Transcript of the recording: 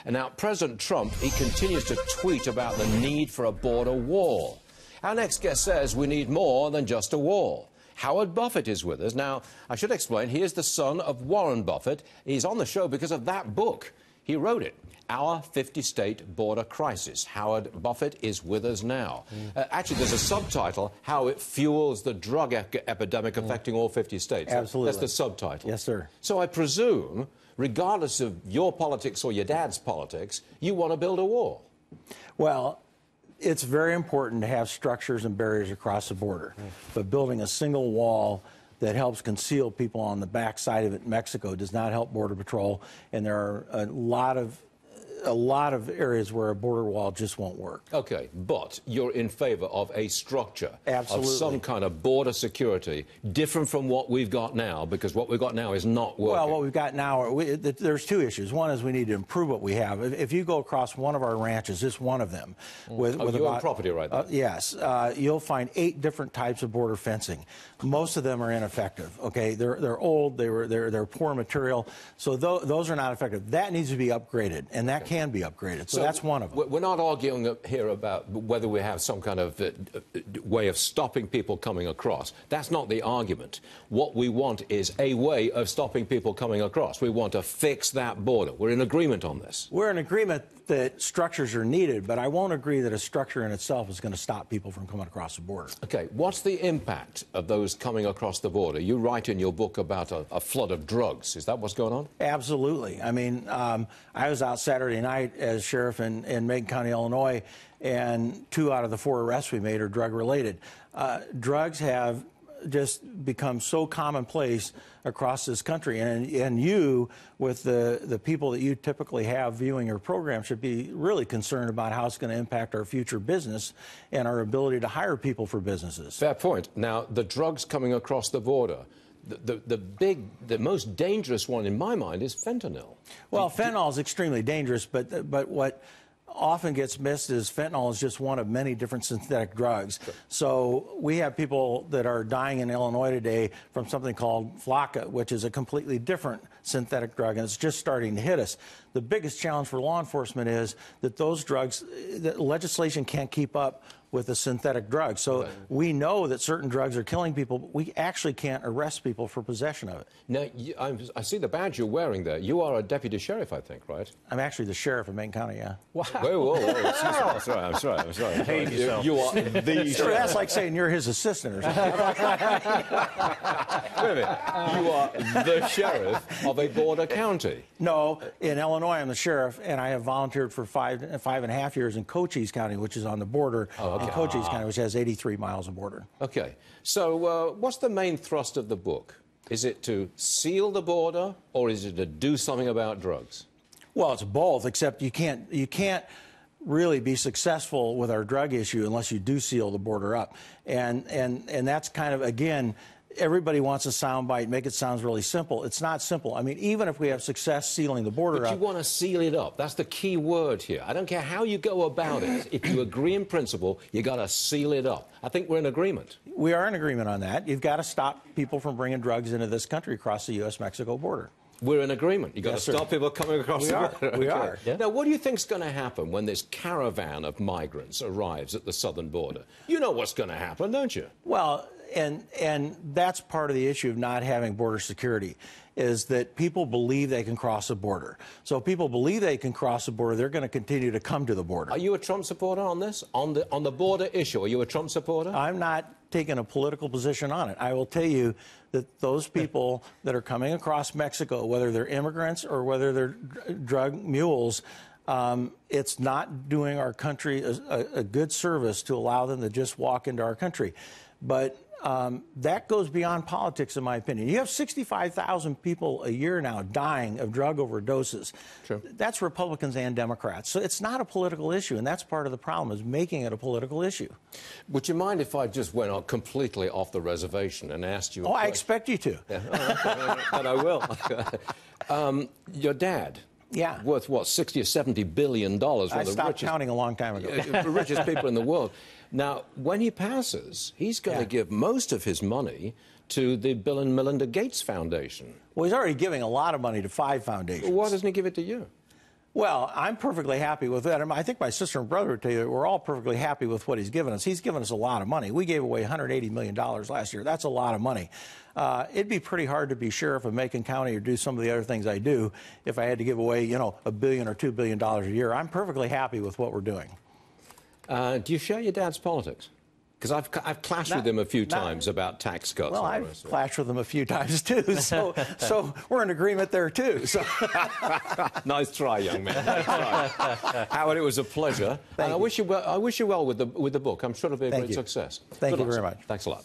And now, President Trump, he continues to tweet about the need for a border wall. Our next guest says we need more than just a wall. Howard Buffett is with us. Now, I should explain, he is the son of Warren Buffett. He's on the show because of that book. He wrote it, Our 50-State Border Crisis. Howard Buffett is with us now. Actually, there's a subtitle, How It Fuels the Drug Epidemic Affecting All 50 States. Absolutely. That's the subtitle. Yes, sir. So I presume, regardless of your politics or your dad's politics, you want to build a wall. Well, it's very important to have structures and barriers across the border. But building a single wall that helps conceal people on the backside of it in Mexico does not help Border Patrol. And there are a lot of areas where a border wall just won't work. Okay, but you're in favor of a structure Absolutely. of some kind of border security different from what we've got now, because what we've got now is not working. Well, what we've got now, there's two issues. One is we need to improve what we have. If you go across one of our ranches, just one of them, with you own property right there. Yes, you'll find 8 different types of border fencing. Most of them are ineffective. Okay, they're old, they're poor material, so those are not effective. That needs to be upgraded, and that can be upgraded. So that's one of them. We're not arguing here about whether we have some kind of way of stopping people coming across. That's not the argument. What we want is a way of stopping people coming across. We want to fix that border. We're in agreement on this. We're in agreement that structures are needed, but I won't agree that a structure in itself is going to stop people from coming across the border. Okay, what's the impact of those coming across the border? You write in your book about a flood of drugs. Is that what's going on? Absolutely. I mean, I was out Saturday night as sheriff in Macon County, Illinois, and 2 out of the 4 arrests we made are drug-related. Drugs have just become so commonplace across this country, and you, with the people that you typically have viewing your program, should be really concerned about how it's going to impact our future business and our ability to hire people for businesses. Fair point. Now, the drugs coming across the border, the most dangerous one in my mind is fentanyl. Well, fentanyl is extremely dangerous, but what often gets missed is fentanyl is just one of many different synthetic drugs. Sure. So we have people that are dying in Illinois today from something called Flocka, which is a completely different synthetic drug, and it's just starting to hit us. The biggest challenge for law enforcement is that those drugs, that legislation can't keep up with the synthetic drugs. So right. We know that certain drugs are killing people, but we actually can't arrest people for possession of it. Now, I see the badge you're wearing there. You are a deputy sheriff, I think, right? I'm actually the sheriff of Macon County, yeah. Wow. Whoa. I'm sorry. Behave yourself. You are the Sure, that's like saying you're his assistant or something. Wait a minute. You are the sheriff of a border county. No, in Illinois, I'm the sheriff, and I have volunteered for 5.5 years in Cochise County, which is on the border. In Cochise County, which has 83 miles of border. Okay. So what's the main thrust of the book? Is it to seal the border, or is it to do something about drugs? Well, it's both, except you can't really be successful with our drug issue unless you do seal the border up. And that's kind of, again, everybody wants a soundbite, make it sound really simple. It's not simple. I mean, even if we have success sealing the border up. But you want to seal it up. That's the key word here. I don't care how you go about it. If you agree in principle, you got to seal it up. I think we're in agreement. We are in agreement on that. You've got to stop people from bringing drugs into this country across the U.S.-Mexico border. We're in agreement. You've got to stop people coming across the border. We are. Yeah. Now, what do you think's going to happen when this caravan of migrants arrives at the southern border? You know what's going to happen, don't you? Well, and that's part of the issue of not having border security, is that people believe they can cross the border. So if people believe they can cross the border, they're going to continue to come to the border. Are you a Trump supporter on this? On the border issue, are you a Trump supporter? I'm not taking a political position on it. I will tell you that those people that are coming across Mexico, whether they're immigrants or whether they're drug mules, it's not doing our country a good service to allow them to just walk into our country. But that goes beyond politics, in my opinion. You have 65,000 people a year now dying of drug overdoses. True. That's Republicans and Democrats. So it's not a political issue, and that's part of the problem, is making it a political issue. Would you mind if I just went completely off the reservation and asked you a question? I expect you to. Yeah. And I will. Your dad. Yeah. Worth, what, 60 or 70 billion dollars. I stopped counting a long time ago. The richest people in the world. Now, when he passes, he's going to give most of his money to the Bill and Melinda Gates Foundation. Well, he's already giving a lot of money to 5 foundations. Well, why doesn't he give it to you? Well, I'm perfectly happy with that. I think my sister and brother would tell you that we're all perfectly happy with what he's given us. He's given us a lot of money. We gave away $180 million last year. That's a lot of money. It'd be pretty hard to be sheriff of Macon County or do some of the other things I do if I had to give away, you know, $1 billion or $2 billion a year. I'm perfectly happy with what we're doing. Do you share your dad's politics? Because I've clashed with him a few times about tax cuts. Well, I've clashed with him a few times too, so we're in agreement there too. So. Nice try, young man. Nice try. Howard, it was a pleasure. Thank you. I wish you well with the book. I'm sure it'll be a great success. Thank you very much. Thanks a lot.